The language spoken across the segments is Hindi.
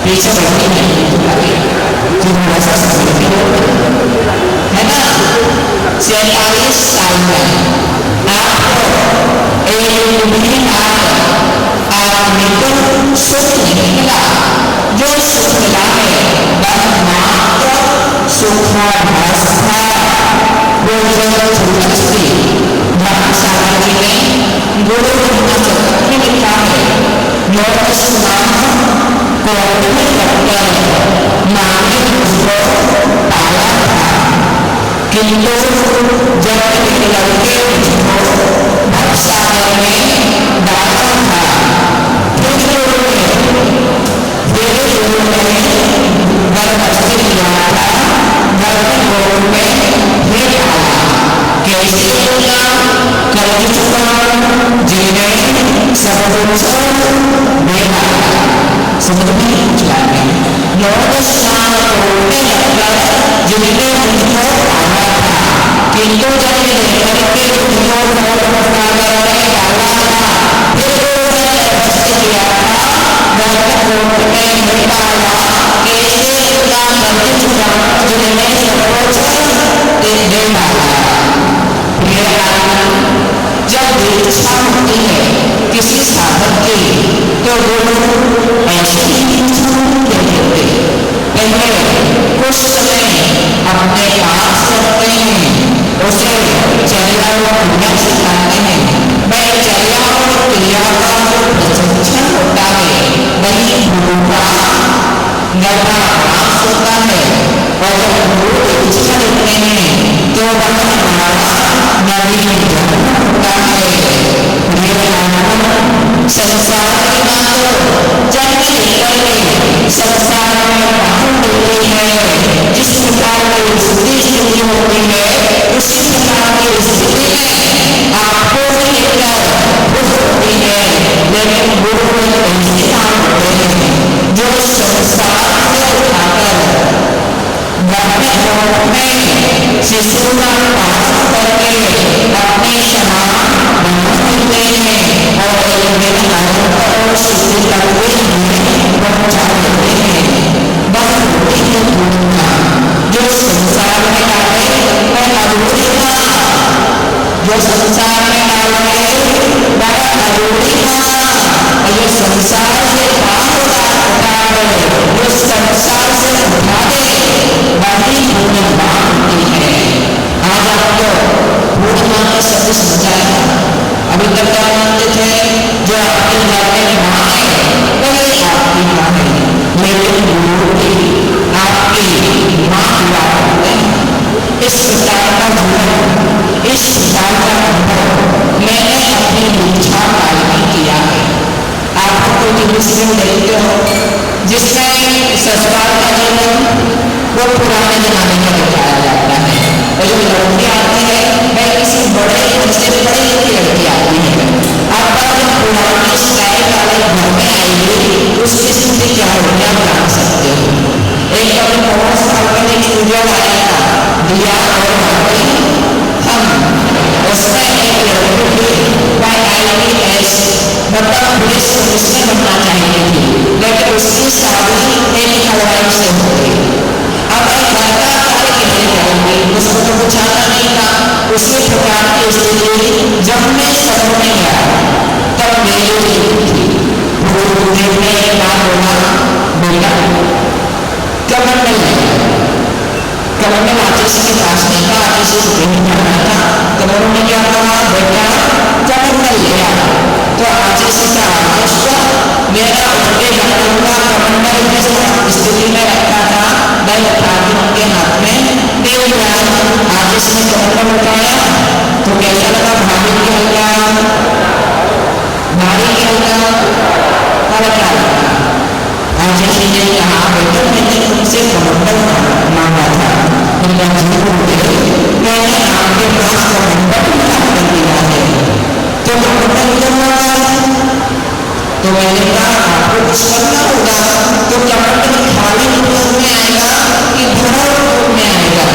पीछे बैठे नहीं किंतु जब लड़के को भवसागर में डाला था फिर उन्होंने गर्भस्थ किया था, गर्भगोद में फिर डाला। कैसे होगा? कलयुग जिन्हें सब कुछ देना समझ में जाने लोग स्नान करने लगकर जिनने उनको पाया था, किंतु जब लेकर के उनको भवसागर में डाला था फिर उन्होंने गर्भस्थ किया था, गर्भगोद में फिर डाला। कैसे होगा? कलयुग जिन्हें सब कुछ देना। जब दीक्षा होती है किसी साधक की तो वो ऐसी ही दीक्षा नहीं देते, पहले कुछ समय अपने पास रखते हैं, उसे चर्या और क्रिया सिखाते हैं। वह चर्या और क्रिया का जो प्रशिक्षण होता है वही गुरु का गर्भाभ्यास होता है। और जब गुरु दीक्षा देते हैं तो वह हमारा नवीन जन्म होता है। संसार की बात जन्म लेकर के संसार में बाहर होती है, जिस प्रकार की स्थिति होती है उसी प्रकार की स्थिति में आपको भी लेकर होती है। लेकिन गुरु ऐसे काम होते हैं जो संसार से उठाकर गर्भगोद में शिशु का पालन करके अपने समान बना देते हैं और सिद्धि तक पहुंचा देते हैं। बस होती है दुनिया जो संसार में डाले वह अधूरी था, जो संसार में डाले वह अधूरी था, और जो संसार से बाहर उठा है जो संसार से उठा दे वही पूर्णिमा होती है। आज आपको पूर्णिमा का शब्द समझाया। अभी तक क्या मानते थे? जो आपके घर में माँ है वही आपकी माँ है, लेकिन गुरु की आपकी माँ हुआ करते हैं। इस प्रकार का जीवन, इस प्रकार का अनुभव मैंने अपनी दीक्षा काल में किया है। आपको कोई दूसरे देखते हो जिसमें ससुराल का जीवन वो पुराने जमाने में दिखाया जाता है, और जो लड़की आती है वह किसी बड़े से बड़ी लड़की आती है। अब जब पुरानी स्टाइल वाले घर में आएगी उसकी स्थिति क्या होगी आप जान सकते हो। एक कभी बहुत साल पहले स्टूडियो आया था दिया और हम उसमें एक लड़की थी वह IAS मतलब पुलिस में बनना चाहती थी, लेकिन उसकी शादी एक हलवाई से हो गई। अब एक घर का कार्य कैसे करेंगे उसको तो कुछ आता नहीं था। उसी प्रकार की स्थिति जब मैं सफर में गया तब मेरी थी ने एक बात बोला, बेटा कमंडल आशीष के पास नहीं था, आशीष से नहीं जाना था। तो उन्होंने क्या कहा, बेटा कमंडल लिया। तो आशीष का आदेश मेरा उनके का कमंडल जिस स्थिति में रखा था मैं उनके हाथ में दे दिया। आशीष ने कमंडल उठाया तो कैसा लगा? भाभी के हल्का, भारी के हल्का, हल्का लगा। आशीष ने कहा, बेटा मैंने तुमसे कमंडल मांगा था, मैंने आपके पास कमंडल प्राप्त किया है, तो कमंडल क्यों मांगा? तो मैंने कहा आपको कुछ करना होगा। तो कमंडल खाली रूप में आएगा कि भरा रूप में आएगा?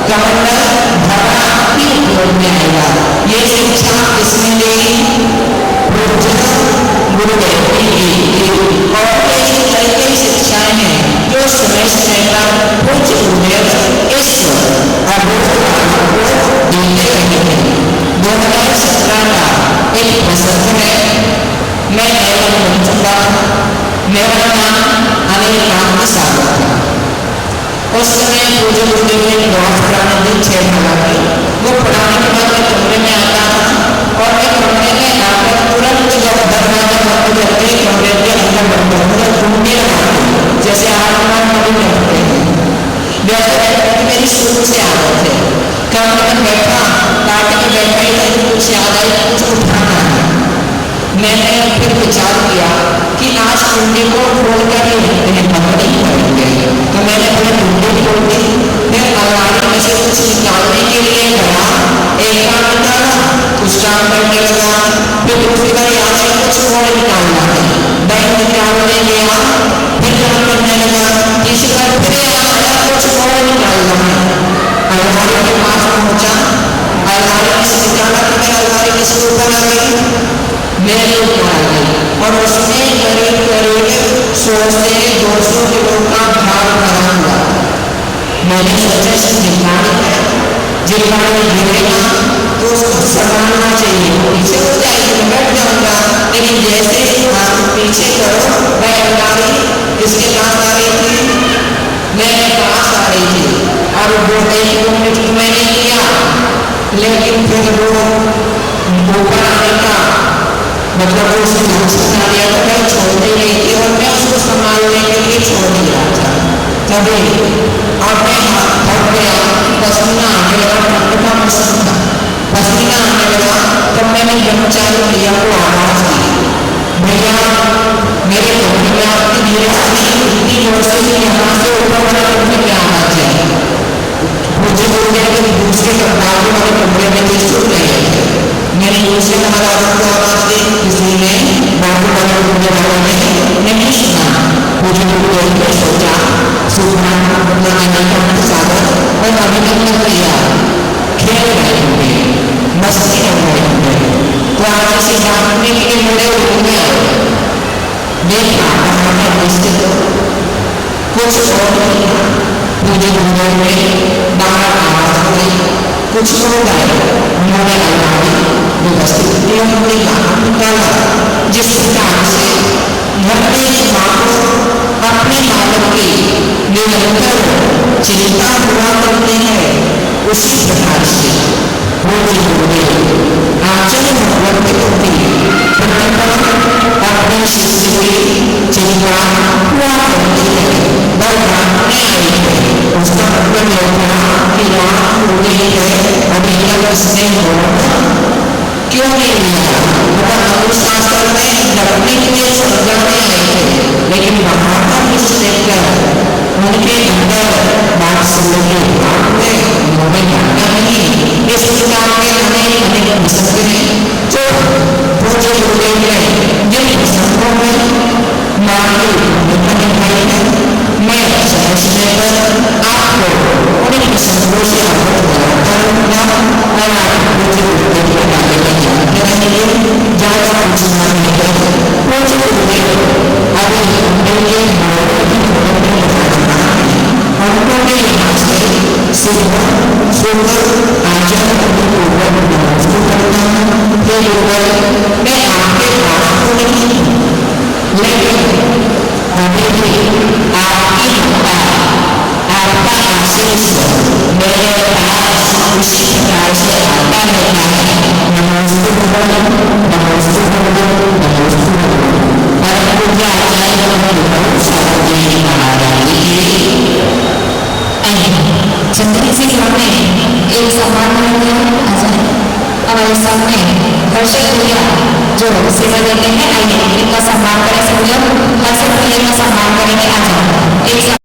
कमंडल भरा ही रूप में आएगा। ये शिक्षा किसने दी? गुरुदेव की। और ऐसी कई कई शिक्षाएं हैं जो समय समय पर पूज्य गुरुदेव इस अद्भुत ज्ञान को देते रहे हैं। 2017 का एक प्रसंग है, मैं एवं बन चुका। मेरा नाम अनिल कांत सागर था। उस समय पूज्य गुरुदेव ने नमाज पढ़ाने दी 6 महीना की। वो पढ़ाने के बाद मैं कमरे में आता था और मैं कमरे में आकर तुरंत जब दरवाजा बंद करके कमरे के अंदर बंद होकर घूमने लगा, जैसे आप कभी करते हैं। वैसे मेरी शुरू से आदत है। सामने में बैठा, पार्टी में बैठा ही था, कुछ याद आई, कुछ उठाना है। मैंने फिर विचार किया कि आज कुंडी को खोल कर ही रखते हैं, बंद नहीं करेंगे। तो मैंने अपने कुंडी खोल दी, फिर अलमारी में से कुछ निकालने के लिए गया, एक बार निकाला, कुछ काम करने लगा, फिर दूसरी बार याद आया कुछ और निकालना है, बैंक निकालने गया, फिर काम करने लगा, तीसरी बार फिर याद आया कुछ और निकालना है। अलमारी के पास पहुंचा, अलमारी में से निकाला तो मैं अलमारी में से ऊपर आ गई, मेरे ऊपर आ गई और उसमें करीब करीब 100 से 200 किलो का भार भरा हुआ। मैंने सोचा इसे जिम्मानी है, जिम्मानी गिरेगा तो उसको संभालना चाहिए, पीछे हो जाएगी तो बैठ जाऊंगा, लेकिन जैसे हाथ पीछे करो, मैं अलमारी इसके पास आ रही थी, मेरे पास आ रही थी, और वो 1 मिनट मैंने किया, लेकिन फिर वो ऊपर आने का मतलब वो उसने बना लिया था, मैं छोड़ने नहीं थी और मैं उसको संभालने के लिए छोड़ दिया था। तभी अब मैं थक गया, पसीना आने लगा, ठंड का मौसम था, पसीना आने लगा, तब मैंने कर्मचारी भैया को आवाज दी, भैया मेरे कमरे में आपकी धीरे से इतनी जोर से यहाँ से ऊपर वाले कमरे में आवाज है, मुझे बोल गया कि दूसरे बाजू वाले कमरे में भी सुन रहे थे। मैंने दूसरे महाराज को आवाज दी, किसी ने बाजू वाले कमरे वालों ने नहीं सुना, मुझे देख कर सोचा सुना सागर और अभी तक नहीं किया, खेल रहे होंगे, मस्ती कर रहे होंगे, तो आगे से भागने के लिए मुड़े होंगे, देखा हमारे रिश्ते तो कुछ और नहीं था, मुझे घूमने में बाहर आवाज हो गई, कुछ हो गए, उन्होंने अलमारी व्यवस्थित निकाला, जिस प्रकार से घर में माँ को अपने बालक की निरंतर चिंता हुआ करती है, उसी प्रकार से वो आचरण भगवत होती अपने शिष्य की चिंता हुआ करती है, बल भागने आई है, उसका मतलब यह था कि रात हो गई है, अभी तक इसने क्यों नहीं लिया, मतलब अनुशासन में रखने के लिए समझाने आए थे, लेकिन वहां पर मिस्टेक उनके अंदर बात सुनने के बाद में उन्होंने जाना नहीं, इस प्रकार के अनेक प्रसंग हैं जो पूजे हुए हैं, जिन प्रसंगों में मानव दिखाई है, मैं समझने पर आपको उन प्रसंगों से अवगत कराता रहूंगा और आप पूजे हुए के बारे में जानते रहेंगे, ज्यादा पूछना नहीं है, पूजे हुए अभी उनके हमको भी यहाँ से सुबह आचरण पूर्वक नमस्ते करता हूँ, फिर मैं आपके पास तो नहीं, लेकिन अभी भी आपकी कृपा, आपका आशीष मेरे पास उसी प्रकार से आता रहता है। नमस्ते नमस्ते नमस्ते परम पूज्य आचार्य महाराज जी जिंदगी से हमने एक सम्मान हमारे सामने दर्शक भैया जो सेवा देते हैं, आइए इनका सम्मान करें, सब लोग हर्षित भैया का सम्मान करेंगे। आज एक